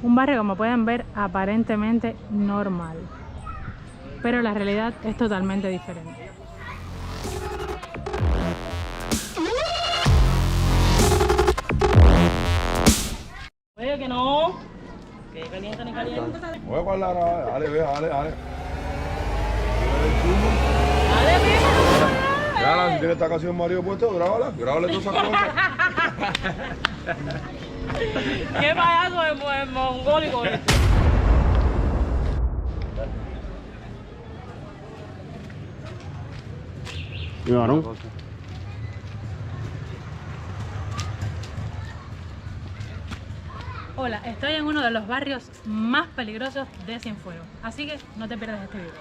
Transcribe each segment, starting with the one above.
Un barrio, como pueden ver, aparentemente normal, pero la realidad es totalmente diferente. Oye, que no, que calienta ni calienta. Voy a guardar, dale, ve, dale. Dale, primo. Grábala, si tiene esta canción Mario puesto, grábala todas esas cosas. Qué payaso es mongólico este. ¿Y varón? Hola, estoy en uno de los barrios más peligrosos de Cienfuegos, así que no te pierdas este video.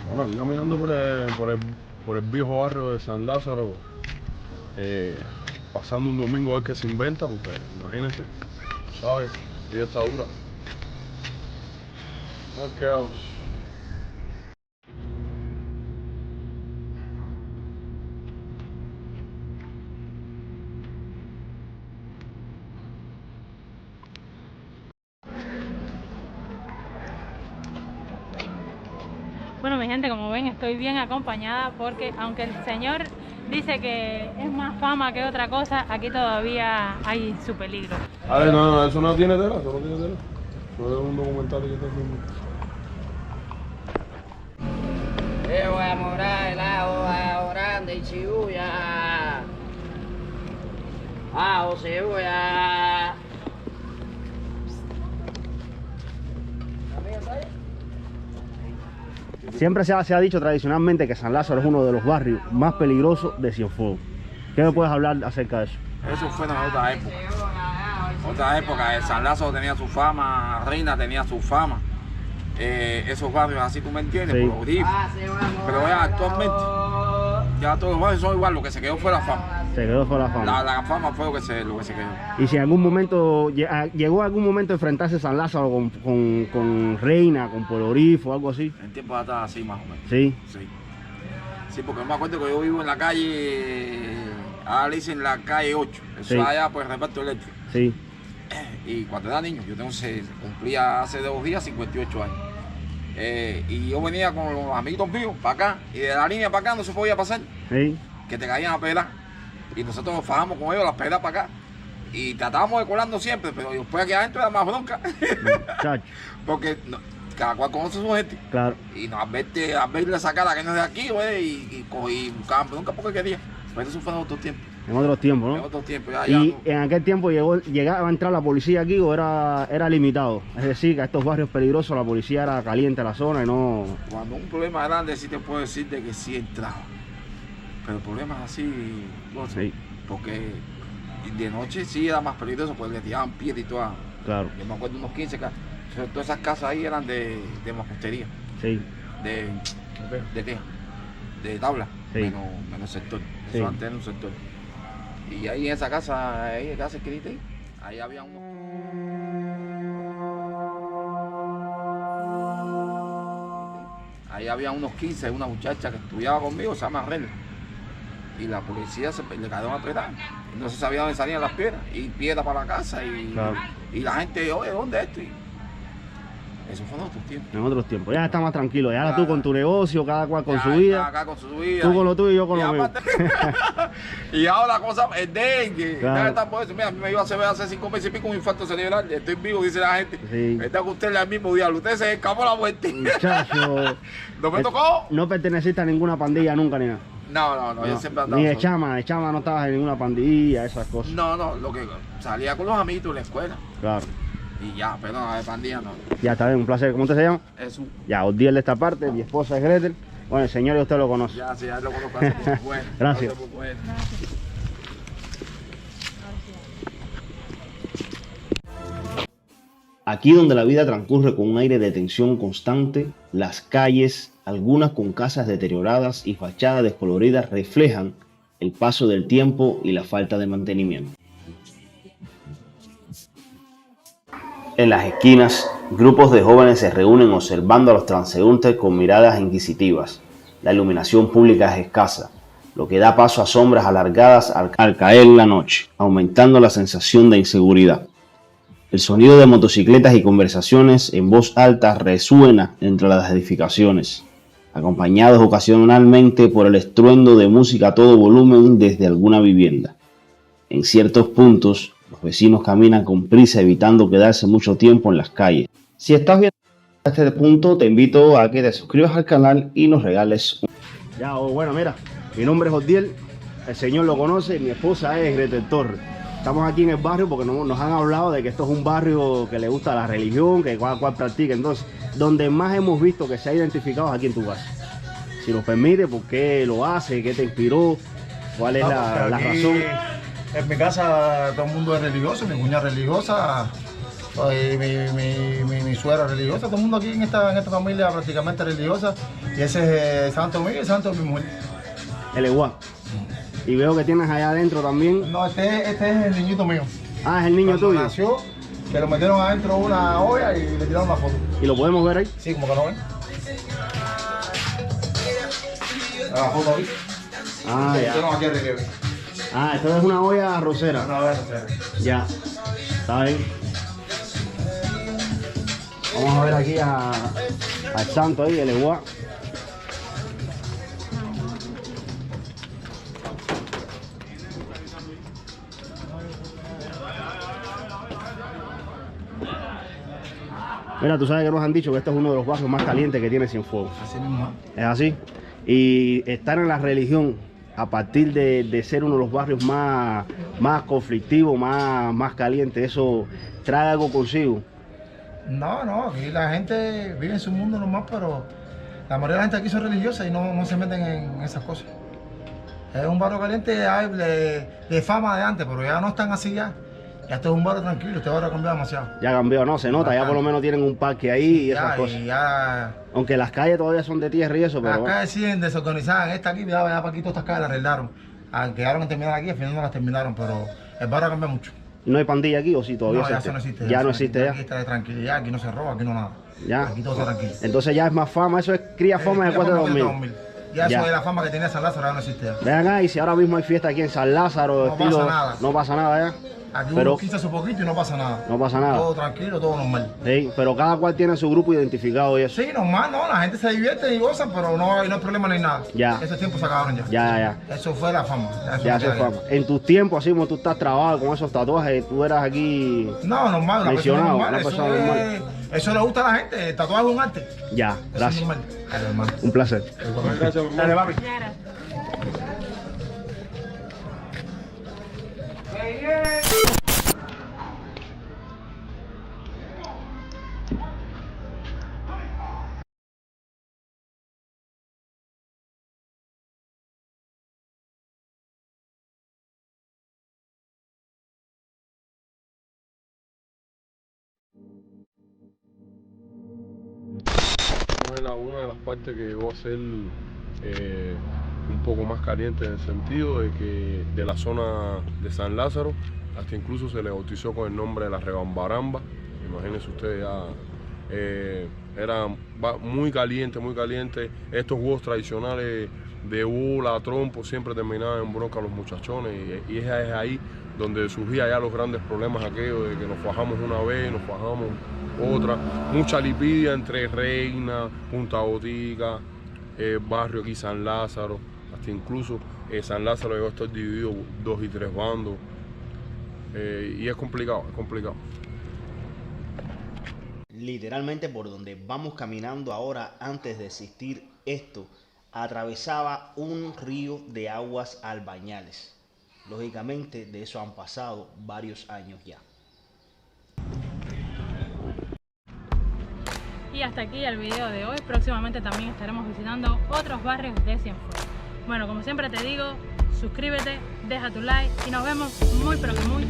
Bueno, aquí caminando por el viejo barrio de San Lázaro, pasando un domingo a ver qué se inventa, porque imagínense, ¿sabes? Y está dura. Ok. Bueno, mi gente, como ven, estoy bien acompañada porque aunque el señor dice que es más fama que otra cosa, aquí todavía hay su peligro. A ver, no, eso no tiene tela, eso no tiene tela. Eso es un documental que está haciendo. Yo voy a morar el agua grande y chibuya. Ah, cebolla. Siempre se ha dicho tradicionalmente que San Lázaro es uno de los barrios más peligrosos de Cienfuegos. ¿Qué me puedes hablar acerca de eso? Eso fue en otra época. Otra época, San Lázaro tenía su fama, Reina tenía su fama. Esos barrios así, tú me entiendes, Sí. por los grifos. Pero ya actualmente, ya todos los barrios son igual, lo que se quedó fue la fama. Se quedó por la fama. La fama fue lo que se quedó. Y si en algún momento llegó algún momento a enfrentarse San Lázaro con Reina, con Pueblo Grifo, algo así. En tiempo de atrás, así más o menos. Sí, Sí, porque me acuerdo que yo vivo en la calle, ahora le dicen la calle 8, eso Sí. es allá por el reparto eléctrico. sí. Y cuando era niño, cumplía hace 2 días 58 años. Y yo venía con los amiguitos míos para acá, y de la línea para acá no se podía pasar, Sí. que te caían a pelar. Y nosotros nos fajamos con ellos las pelas para acá. Y tratábamos de colarnos siempre, pero después aquí adentro era más bronca. Muchacho, Porque cada cual conoce su gente. claro. Y nos advierte esa cara que no es de aquí, güey, y buscaban bronca porque quería. Pero eso fue en otros tiempos. En otros tiempos, En ¿no? otros tiempos, ya, Y no. en aquel tiempo llegaba a entrar la policía aquí o era limitado. Es decir, que a estos barrios peligrosos la policía era caliente la zona y no... Cuando un problema grande sí te puedo decir de que sí entraba. Pero problemas así, no sé. Sí, Porque de noche sí era más peligroso, porque le tiraban piedras y toda. claro. Yo me acuerdo unos 15 casas. Todas esas casas ahí eran de mampostería, Sí, de teja, de tabla, Sí. menos sector. Sí. Eso antes era un sector. Y ahí en esa casa, ahí, casa escrita ahí había unos. Ahí había unos 15, una muchacha que estudiaba conmigo, se llama Ren. Y la policía le quedaron atrás. No se sabía dónde salían las piedras. Y piedras para la casa. Claro. Y la gente, oye, ¿dónde es esto? Y eso fue en otros tiempos. en otros tiempos. Ya está más tranquilo. Ya ahora tú Claro. con tu negocio, cada cual con Ya, su vida. Acá con su vida. Tú con lo tuyo y yo con Y lo mío. aparte- y ahora la cosa, el dengue. Claro. Nada está por eso. Mira, a mí me iba a hace 5 meses y pico un infarto cerebral. Estoy vivo, dice la gente. Sí. Está con usted el mismo diablo. Usted se escapó la muerte. Muchacho. ¿No me tocó? No perteneciste a ninguna pandilla nunca ni nada. No, yo siempre andaba Ni de solo. chama no estabas en ninguna pandilla, esas cosas. No, lo que salía con los amiguitos en la escuela. Claro. Y ya, pero no, de pandilla no. Ya está bien, un placer. ¿Cómo usted se llama? Eso, Ya, Odiel de esta parte, mi esposa es Gretel. Bueno, el señor y usted lo conoce. ya, sí, ya lo conozco hace poco. Bueno, Gracias. hace poco, bueno. Aquí donde la vida transcurre con un aire de tensión constante, las calles, algunas con casas deterioradas y fachadas descoloridas, reflejan el paso del tiempo y la falta de mantenimiento. En las esquinas, Grupos de jóvenes se reúnen observando a los transeúntes con miradas inquisitivas. La iluminación pública es escasa, lo que da paso a sombras alargadas al caer la noche, aumentando la sensación de inseguridad. El sonido de motocicletas y conversaciones en voz alta resuena entre las edificaciones, acompañados ocasionalmente por el estruendo de música a todo volumen desde alguna vivienda. En ciertos puntos, los vecinos caminan con prisa evitando quedarse mucho tiempo en las calles. Si estás viendo este punto, te invito a que te suscribas al canal y nos regales un... Ya, bueno, mira, mi nombre es Odiel, el señor lo conoce, mi esposa es Gretel Torres. Estamos aquí en el barrio porque nos han hablado de que esto es un barrio que le gusta la religión, que cual practica. Entonces, donde más hemos visto que se ha identificado es aquí en tu casa. Si nos permite, ¿por qué lo hace? ¿Qué te inspiró? ¿Cuál es la razón? En mi casa todo el mundo es religioso, mi cuñada es religiosa, mi suegra es religiosa, todo el mundo aquí en esta familia prácticamente religiosa. Y ese es el santo mío y el santo de mi mujer. El igual. Y veo que tienes allá adentro también. No, este es el niñito mío. Ah, es el niño tuyo. Nació, que lo metieron adentro de una olla y le tiraron la foto. ¿Y lo podemos ver ahí? Sí, como que no ven. La foto ahí. Ah, Le ya. metieron aquí al relieve. Ah, esto es una olla arrocera. Una vez, o sea. Ya. Está bien. Vamos a ver aquí al santo ahí, el igual. Mira, tú sabes que nos han dicho que este es uno de los barrios más calientes que tiene Cienfuegos. Así mismo. ¿Es así? Y estar en la religión, a partir de ser uno de los barrios más conflictivos, más calientes, ¿eso trae algo consigo? No, aquí la gente vive en su mundo nomás, pero la mayoría de la gente aquí son religiosas y no se meten en esas cosas. Es un barrio caliente de fama de antes, pero ya no están así ya. Ya esto es un barrio tranquilo, este barrio ha cambiado demasiado. Ya cambió, no, se nota, Bastante. ya por lo menos tienen un parque ahí y esas Ya, cosas. y ya, Aunque las calles todavía son de tierra y eso, las pero... calles siguen desorganizadas. Esta aquí, ya para aquí todas estas calles las arreglaron. Quedaron en terminar aquí, al final no las terminaron, pero el barrio ha cambiado mucho. ¿No hay pandilla aquí o sí todavía No, ya existe? eso no existe. Ya no eso existe Aquí ya. está de tranquilidad, aquí no se roba, aquí no nada. Ya. Aquí todo está tranquilo. Entonces ya es más fama, eso es cría fama después de 2000. Ya eso Ya. de la fama que tenía San Lázaro ya no existe ya. Vean ahí, si ahora mismo hay fiesta aquí en San Lázaro, No estilo... pasa nada. No pasa nada ya. Aquí Pero- uno quita su poquito y no pasa nada. No pasa nada. Todo tranquilo, todo normal. Sí, pero cada cual tiene su grupo identificado y eso. Sí, normal, no, la gente se divierte y goza, pero no hay problema ni nada. Ya. Esos tiempos se acabaron ya. Ya. Eso fue la fama. Ya no se queda fama. En tus tiempos, así como tú estás trabado con esos tatuajes, tú eras aquí... No, normal, una persona Mencionado, normal. una persona normal. Eso le gusta a la gente, el tatuaje es un arte. Ya, Eso es gracias. normal. Dale, hermano. Un placer. Gracias, mi Dale, papi. Ya, gracias. Una de las partes que llegó a ser un poco más caliente en el sentido de que de la zona de San Lázaro hasta incluso se le bautizó con el nombre de la Rebambaramba. Imagínense ustedes ya, era muy caliente. Estos juegos tradicionales de bola, trompo, siempre terminaban en bronca los muchachones y es ahí donde surgían ya los grandes problemas aquellos de que nos fajamos una vez, nos fajamos otra, mucha lipidia entre Reina, Punta Botica, barrio aquí San Lázaro, hasta incluso San Lázaro llegó a estar dividido 2 y 3 bandos, y es complicado. Literalmente por donde vamos caminando ahora, antes de existir esto, atravesaba un río de aguas albañales. Lógicamente de eso han pasado varios años ya. Y hasta aquí el video de hoy. Próximamente también estaremos visitando otros barrios de Cienfuegos. Bueno, como siempre te digo, suscríbete, deja tu like y nos vemos muy pero que muy